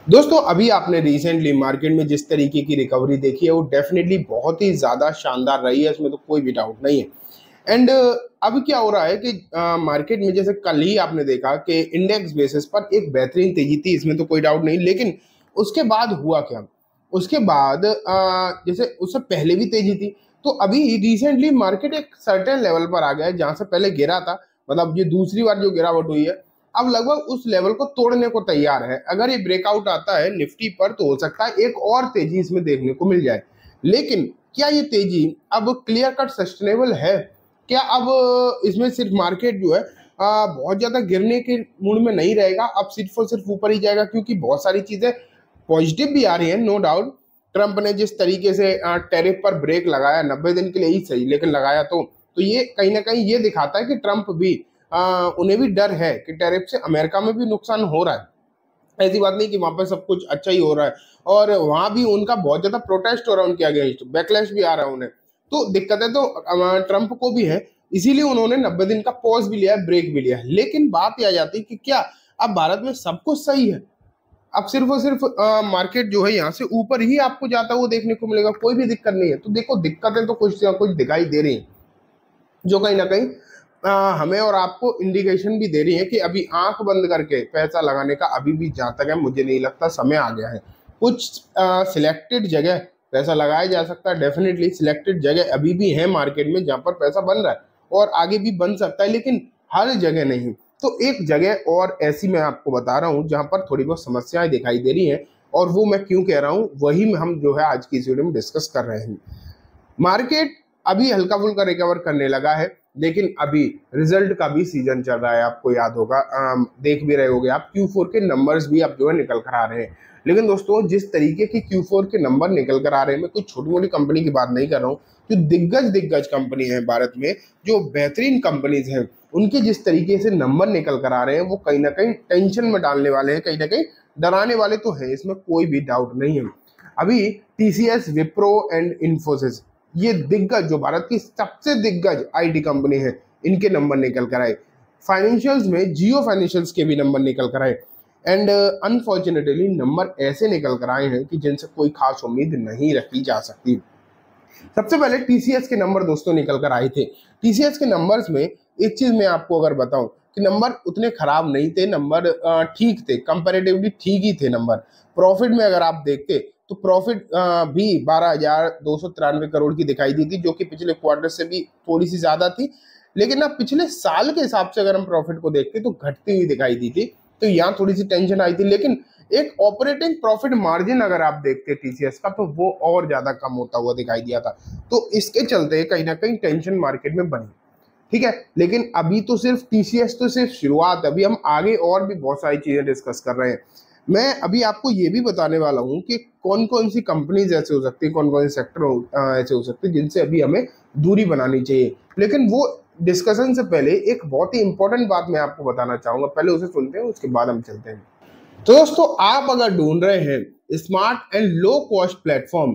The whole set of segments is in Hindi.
दोस्तों अभी आपने रिसेंटली मार्केट में जिस तरीके की रिकवरी देखी है वो डेफिनेटली बहुत ही ज़्यादा शानदार रही है, इसमें तो कोई भी डाउट नहीं है। एंड अब क्या हो रहा है कि मार्केट में जैसे कल ही आपने देखा कि इंडेक्स बेसिस पर एक बेहतरीन तेजी थी, इसमें तो कोई डाउट नहीं। लेकिन उसके बाद हुआ क्या? उसके बाद जैसे उससे पहले भी तेजी थी, तो अभी रिसेंटली मार्केट एक सर्टेन लेवल पर आ गया है जहां से पहले गिरा था। मतलब ये दूसरी बार जो गिरावट हुई है, अब लगभग उस लेवल को तोड़ने को तैयार है। अगर ये ब्रेकआउट आता है निफ्टी पर तो हो सकता है एक और तेजी इसमें देखने को मिल जाए। लेकिन क्या ये तेजी अब क्लियर कट सस्टेनेबल है? क्या अब इसमें सिर्फ मार्केट जो है बहुत ज्यादा गिरने के मूड में नहीं रहेगा, अब सिर्फ और सिर्फ ऊपर ही जाएगा? क्योंकि बहुत सारी चीजें पॉजिटिव भी आ रही है, नो डाउट। ट्रंप ने जिस तरीके से टैरिफ पर ब्रेक लगाया, 90 दिन के लिए ही सही लेकिन लगाया, तो ये कहीं ना कहीं ये दिखाता है कि ट्रंप भी उन्हें भी डर है कि टैरिफ से अमेरिका में भी नुकसान हो रहा है। ऐसी बात नहीं कि वहां पर सब कुछ अच्छा ही हो रहा है, और वहां भी उनका बहुत ज्यादा प्रोटेस्ट हो रहा है उनके अगेंस्ट, बैकलैश भी आ रहा है उन्हें। तो दिक्कतें तो ट्रंप को भी है, इसीलिए उन्होंने 90 दिन का पॉज भी लिया है, ब्रेक भी लिया है। लेकिन बात यह आ जाती है कि क्या अब भारत में सब कुछ सही है? अब सिर्फ और सिर्फ मार्केट जो है यहाँ से ऊपर ही आपको जाता हुआ देखने को मिलेगा, कोई भी दिक्कत नहीं है। तो देखो दिक्कतें तो कुछ ना कुछ दिखाई दे रही हैं, जो कहीं ना कहीं हमें और आपको इंडिकेशन भी दे रही है कि अभी आंख बंद करके पैसा लगाने का अभी भी जहाँ तक है मुझे नहीं लगता समय आ गया है। कुछ सिलेक्टेड जगह पैसा लगाया जा सकता है, डेफिनेटली सिलेक्टेड जगह अभी भी है मार्केट में जहाँ पर पैसा बन रहा है और आगे भी बन सकता है, लेकिन हर जगह नहीं। तो एक जगह और ऐसी मैं आपको बता रहा हूँ जहाँ पर थोड़ी बहुत समस्याएं दिखाई दे रही हैं, और वो मैं क्यों कह रहा हूँ वही हम जो है आज की इस वीडियो में डिस्कस कर रहे हैं। मार्केट अभी हल्का फुल्का रिकवर करने लगा है, लेकिन अभी रिजल्ट का भी सीजन चल रहा है, आपको याद होगा, देख भी रहे होगे आप Q4 के नंबर्स भी अब जो है निकल कर आ रहे हैं। लेकिन दोस्तों जिस तरीके की Q4 के नंबर निकल कर आ रहे हैं, मैं कुछ छोटी मोटी कंपनी की बात नहीं कर रहा हूँ, जो दिग्गज कंपनी है भारत में, जो बेहतरीन कंपनीज हैं, उनके जिस तरीके से नंबर निकल कर आ रहे हैं वो कहीं ना कहीं टेंशन में डालने वाले हैं, कहीं ना कहीं डराने वाले तो हैं, इसमें कोई भी डाउट नहीं है। अभी TCS, विप्रो एंड इन्फोसिस, ये दिग्गज जो भारत की सबसे दिग्गज आईटी कंपनी है, इनके नंबर निकल कर आए। फाइनेंशियल्स में जियो फाइनेंशियल्स के भी नंबर निकल कर आए। एंड अनफॉर्चुनेटली नंबर ऐसे निकल कर आए हैं कि जिनसे कोई खास उम्मीद नहीं रखी जा सकती। सबसे पहले TCS के नंबर दोस्तों निकल कर आए थे। TCS के नंबर्स में एक चीज मैं आपको अगर बताऊं कि नंबर उतने खराब नहीं थे, नंबर ठीक थे, कंपैरेटिवली ठीक ही थे नंबर। प्रॉफिट में अगर आप देखते तो प्रॉफिट भी 12,293 करोड़ की दिखाई दी थी, जो कि पिछले क्वार्टर से भी थोड़ी सी ज्यादा थी। लेकिन अब पिछले साल के हिसाब से अगर हम प्रॉफिट को देखते तो घटती हुई दिखाई दी थी, तो यहाँ थोड़ी सी टेंशन आई थी। लेकिन एक ऑपरेटिंग प्रॉफिट मार्जिन अगर आप देखते TCS का तो वो और ज्यादा कम होता हुआ दिखाई दिया था, तो इसके चलते कहीं ना कहीं टेंशन मार्केट में बनी। ठीक है, लेकिन अभी तो सिर्फ TCS तो सिर्फ शुरुआत, अभी हम आगे और भी बहुत सारी चीजें डिस्कस कर रहे हैं। मैं अभी आपको ये भी बताने वाला हूँ कि कौन कौन सी कंपनीज ऐसे हो सकती है, कौन कौन से सेक्टर ऐसे हो सकते हैं जिनसे अभी हमें दूरी बनानी चाहिए। लेकिन वो डिस्कशन से पहले एक बहुत ही इंपॉर्टेंट बात मैं आपको बताना चाहूंगा, पहले उसे सुनते हैं उसके बाद हम चलते हैं। तो दोस्तों आप अगर ढूंढ रहे हैं smart and low cost platform,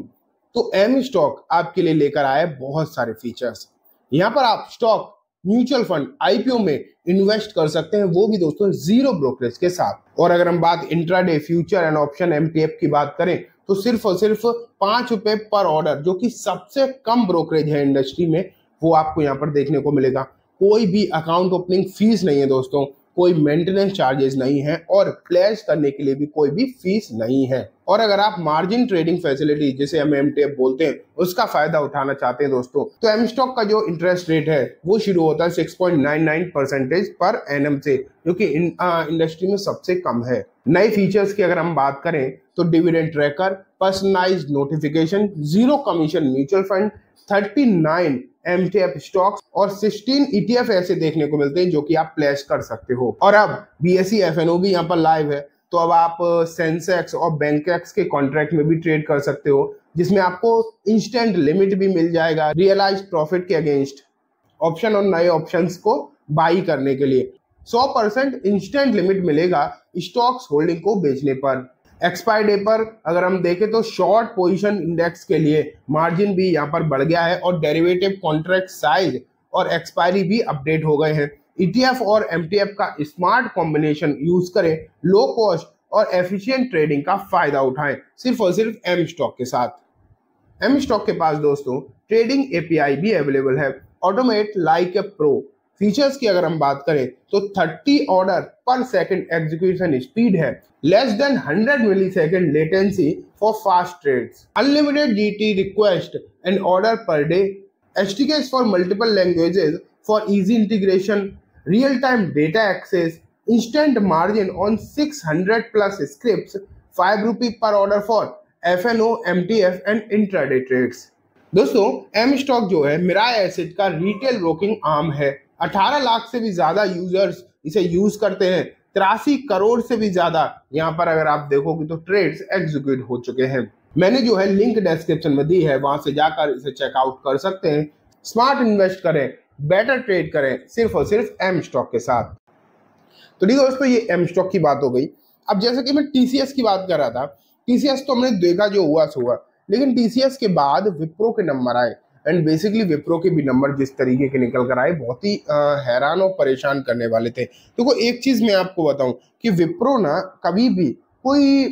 तो एम स्टॉक आपके लिए लेकर आया है बहुत सारे फीचर्स। यहाँ पर आप स्टॉक, म्यूचुअल फंड, IPO में इन्वेस्ट कर सकते हैं, वो भी दोस्तों जीरो ब्रोकरेज के साथ। और अगर हम बात intraday future and option MTF की बात करें तो सिर्फ और सिर्फ ₹5 पर ऑर्डर, जो कि सबसे कम ब्रोकरेज है इंडस्ट्री में, वो आपको यहाँ पर देखने को मिलेगा। कोई भी अकाउंट ओपनिंग फीस नहीं है दोस्तों, कोई मेंटेनेंस चार्जेस नहीं है, और प्लेस करने के लिए भी कोई भी फीस नहीं है। और अगर आप मार्जिन ट्रेडिंग फैसिलिटी जिसे हम MTF बोलते हैं उसका फायदा उठाना चाहते हैं दोस्तों, तो एम स्टॉक का जो इंटरेस्ट रेट है वो शुरू होता है 6.99% पर एनम से, जो कि इंडस्ट्री में सबसे कम है। नए फीचर्स की अगर हम बात करें तो dividend tracker, personalised notification, zero commission mutual fund, 39 MTF stocks और 16 ETF ऐसे देखने को मिलते हैं जो कि आप प्लेस कर सकते हो। और अब BSE FNO भी यहाँ पर लाइव है, तो अब आप सेंसेक्स और बैंकेक्स के कॉन्ट्रैक्ट में भी ट्रेड कर सकते हो, जिसमें आपको इंस्टेंट लिमिट भी मिल जाएगा रियलाइज प्रॉफिट के अगेंस्ट ऑप्शन और नए ऑप्शंस को बाई करने के लिए। 100% इंस्टेंट लिमिट मिलेगा स्टॉक्स होल्डिंग को बेचने पर। एक्सपायर डे पर अगर हम देखें तो शॉर्ट पोजीशन इंडेक्स के लिए मार्जिन भी यहाँ पर बढ़ गया है, और डेरिवेटिव कॉन्ट्रैक्ट साइज और एक्सपायरी भी अपडेट हो गए हैं। ETF और MTF का स्मार्ट कॉम्बिनेशन यूज करें, लो कॉस्ट और एफिशिएंट ट्रेडिंग का फायदा उठाएं सिर्फ और सिर्फ एम स्टॉक के साथ। एम स्टॉक के पास दोस्तों ट्रेडिंग एपीआई भी अवेलेबल है। Automate like a pro features की अगर हम बात करें तो 30 order per second execution speed है, less than 100 millisecond latency for fast trades, unlimited GT request and order per day, SDKs for multiple languages for easy integration, real time data access, instant margin on 600 plus scripts, 5 rupee per order for FNO, MTF and intraday trades. दोस्तों एम स्टॉक जो है मिराय एसेट का रिटेल ब्रोकिंग आर्म है। 18 लाख से भी ज्यादा यूजर्स इसे यूज करते हैं। 83 करोड़ से भी ज्यादा यहाँ पर अगर आप देखोगे तो ट्रेड्स एग्जीक्यूट हो चुके हैं। मैंने जो है लिंक डिस्क्रिप्शन में दी है, वहां से जाकर इसे चेकआउट कर सकते हैं। स्मार्ट इन्वेस्ट करें, बेटर ट्रेड करें सिर्फ और सिर्फ एम स्टॉक के साथ। तो ठीक है दोस्तों, ये एम स्टॉक की बात हो गई। अब जैसे कि मैं टीसीएस की बात कर रहा था, टीसीएस तो हमने देखा जो हुआ सो हुआ, लेकिन टीसीएस के बाद विप्रो के नंबर आए एंड बेसिकली विप्रो के भी नंबर जिस तरीके के निकल कर आए बहुत ही हैरान और परेशान करने वाले थे। देखो एक चीज मैं आपको बताऊं कि विप्रो ना कभी भी कोई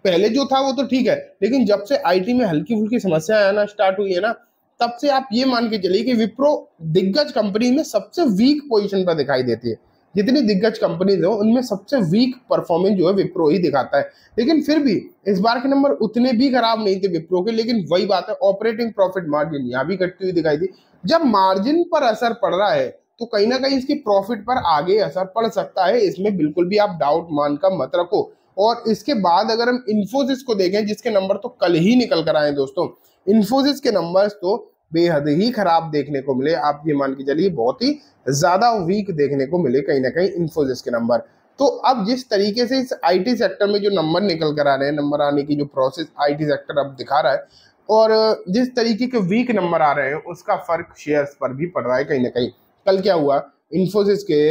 पहले जो था वो तो ठीक है, लेकिन जब से आईटी में हल्की फुल्की समस्या आना स्टार्ट हुई है ना, तब से आप ये मान के चलिए कि विप्रो दिग्गज कंपनी में सबसे वीक पोजीशन पर दिखाई देती है। जितनी दिग्गज कंपनीज हो उनमें सबसे वीक परफॉर्मेंस जो है विप्रो ही दिखाता है। लेकिन फिर भी इस बार के नंबर उतने भी खराब नहीं थे विप्रो के, लेकिन वही बात है, ऑपरेटिंग प्रॉफिट मार्जिन यहाँ भी घटती हुई दिखाई दी। जब मार्जिन पर असर पड़ रहा है तो कहीं ना कहीं इसकी प्रॉफिट पर आगे असर पड़ सकता है, इसमें बिल्कुल भी आप डाउट मान का मत रखो। और इसके बाद अगर हम इन्फोसिस को देखें, जिसके नंबर तो कल ही निकल कर आए दोस्तों, इन्फोसिस के नंबर्स तो बेहद ही खराब देखने को मिले। आप ये मान के चलिए बहुत ही ज्यादा वीक देखने को मिले कहीं ना कहीं इन्फोसिस के नंबर। तो अब जिस तरीके से इस आईटी सेक्टर में जो नंबर निकल कर आ रहे हैं, नंबर आने की जो प्रोसेस आईटी सेक्टर अब दिखा रहा है, और जिस तरीके के वीक नंबर आ रहे हैं उसका फर्क शेयर्स पर भी पड़ रहा है कहीं ना कहीं। कल क्या हुआ इन्फोसिस के,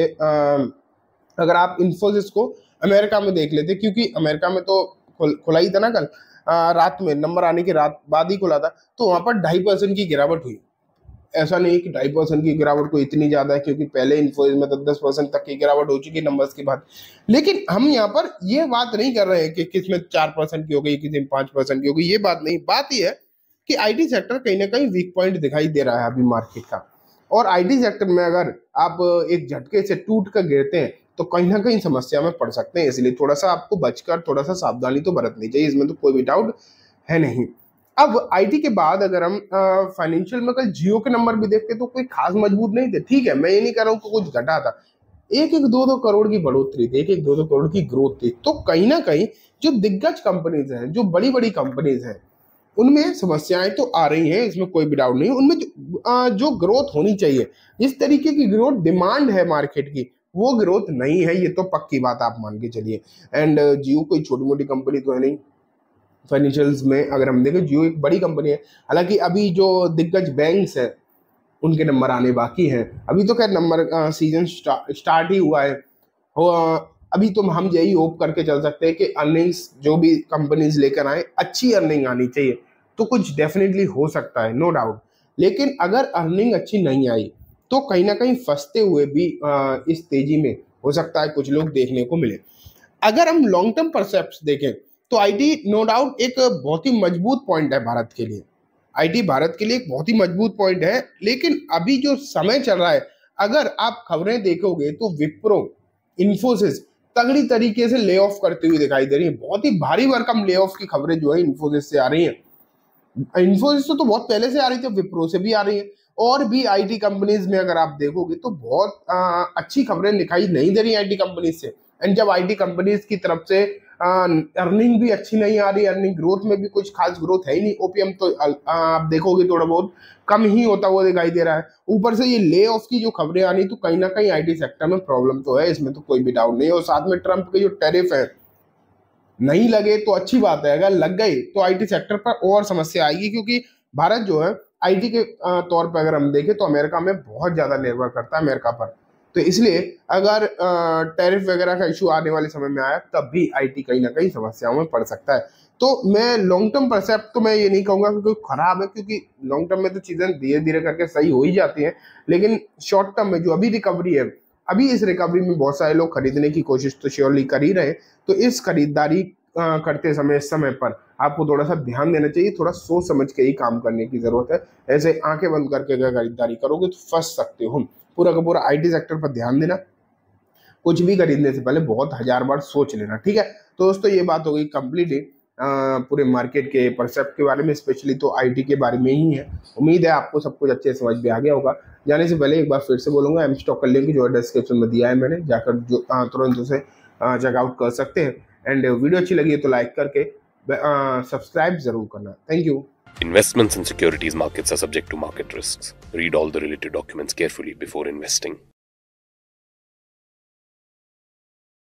अगर आप इन्फोसिस को अमेरिका में देख लेते, क्योंकि अमेरिका में तो खुला ही था ना कल, रात में नंबर आने के रात बाद ही खुला था, तो वहां पर 2.5% की गिरावट हुई। ऐसा नहीं कि 2.5% की गिरावट को इतनी ज्यादा है, क्योंकि पहले इन्फोसिस में तो 10% तक की गिरावट हो चुकी नंबर्स के बाद। लेकिन हम यहाँ पर ये बात नहीं कर रहे हैं कि किसमें 4% की हो गई, किसी में 5% की हो गई, ये बात नहीं। बात ये है कि आईटी सेक्टर कहीं ना कहीं वीक पॉइंट दिखाई दे रहा है अभी मार्केट का। और आईटी सेक्टर में अगर आप एक झटके से टूट कर गिरते हैं तो कहीं ना कहीं समस्या में पड़ सकते हैं। इसलिए थोड़ा सा आपको बचकर थोड़ा सा सावधानी तो बरतनी चाहिए, इसमें तो कोई भी डाउट है नहीं। अब आईटी के बाद अगर हम फाइनेंशियल में कल जियो के नंबर भी देखते तो कोई खास मजबूत नहीं थे। ठीक है, मैं ये नहीं कह रहा हूँ कि कुछ घटा था, 1-2 करोड़ की बढ़ोतरी थी, 1-2 करोड़ की ग्रोथ थी। तो कहीं ना कहीं जो दिग्गज कंपनीज हैं, जो बड़ी बड़ी कंपनीज हैं, उनमें समस्याएं तो आ रही हैं, इसमें कोई भी डाउट नहीं। उनमें जो ग्रोथ होनी चाहिए, जिस तरीके की ग्रोथ डिमांड है मार्केट की, वो ग्रोथ नहीं है, ये तो पक्की बात आप मान के चलिए। एंड जियो कोई छोटी मोटी कंपनी तो है नहीं। फाइनेंशियल्स में अगर हम देखें जियो एक बड़ी कंपनी है। हालांकि अभी जो दिग्गज बैंक्स है उनके नंबर आने बाकी हैं। अभी तो खैर नंबर सीजन स्टार्ट ही हुआ है। अभी तो हम यही होप करके चल सकते हैं कि अर्निंग्स जो भी कंपनीज लेकर आए, अच्छी अर्निंग आनी चाहिए, तो कुछ डेफिनेटली हो सकता है, नो डाउट। लेकिन अगर अर्निंग अच्छी नहीं आई तो कहीं ना कहीं फंसते हुए भी इस तेजी में हो सकता है कुछ लोग देखने को मिले। अगर हम लॉन्ग टर्म परसेप्ट देखें तो आईटी नो डाउट एक बहुत ही मजबूत पॉइंट है भारत के लिए। आईटी भारत के लिए एक बहुत ही मजबूत पॉइंट है। लेकिन अभी जो समय चल रहा है, अगर आप खबरें देखोगे तो विप्रो, इन्फोसिस तगड़ी तरीके से ले ऑफ करती हुई दिखाई दे रही है। बहुत ही भारी भरकम ले ऑफ की खबरें जो है इन्फोसिस से आ रही हैं। इन्फोसिस तो बहुत पहले से आ रही थी, विप्रो से भी आ रही है। और भी आईटी कंपनीज में अगर आप देखोगे तो बहुत अच्छी खबरें दिखाई नहीं दे रही आईटी कंपनीज से। एंड जब आईटी कंपनीज की तरफ से अर्निंग भी अच्छी नहीं आ रही, अर्निंग ग्रोथ में भी कुछ खास ग्रोथ है ही नहीं, ओपीएम तो आप देखोगे थोड़ा बहुत कम ही होता हुआ दिखाई दे रहा है। ऊपर से ये ले ऑफ की जो खबरें आ रही, तो कहीं ना कहीं आईटी सेक्टर में प्रॉब्लम तो है, इसमें तो कोई भी डाउट नहीं है। और साथ में ट्रम्प के जो टैरिफ है, नहीं लगे तो अच्छी बात है, अगर लग गई तो आईटी सेक्टर पर और समस्या आएगी, क्योंकि भारत जो है आईटी के तौर पर अगर हम देखें तो अमेरिका में बहुत ज्यादा निर्भर करता है अमेरिका पर। तो इसलिए अगर टैरिफ वगैरह का इशू आने वाले समय में आया तब भी आईटी कहीं ना कहीं समस्याओं में पड़ सकता है। तो मैं लॉन्ग टर्म परसेप्ट तो मैं ये नहीं कहूंगा कि खराब है, क्योंकि लॉन्ग टर्म में तो चीजें धीरे धीरे करके सही हो ही जाती हैं। लेकिन शॉर्ट टर्म में जो अभी रिकवरी है, अभी इस रिकवरी में बहुत सारे लोग खरीदने की कोशिश तो श्योरली कर ही रहे हैं। तो इस खरीदारी करते समय इस समय पर आपको थोड़ा सा ध्यान देना चाहिए, थोड़ा सोच समझ के ही काम करने की जरूरत है। ऐसे आंखें बंद करके अगर खरीदारी करोगे तो फंस सकते हो। पूरा का पूरा आईटी सेक्टर पर ध्यान देना, कुछ भी खरीदने से पहले बहुत हजार बार सोच लेना, ठीक है। तो दोस्तों ये बात हो गई कंप्लीटली पूरे मार्केट के परसेप्ट के बारे में, स्पेशली तो आईटी के बारे में ही है। उम्मीद है आपको सब कुछ अच्छे से समझ में आ गया होगा। जाने से पहले एक बार फिर से बोलूंगा, एम स्टॉक का लिंक जो है डिस्क्रिप्शन में दिया है मैंने, जाकर जो तुरंत उसे चेकआउट कर सकते हैं। एंड वीडियो अच्छी लगी है तो लाइक करके सब्सक्राइब जरूर करना। Thank you. Investments in securities markets are subject to market risks. Read all the related documents carefully before investing.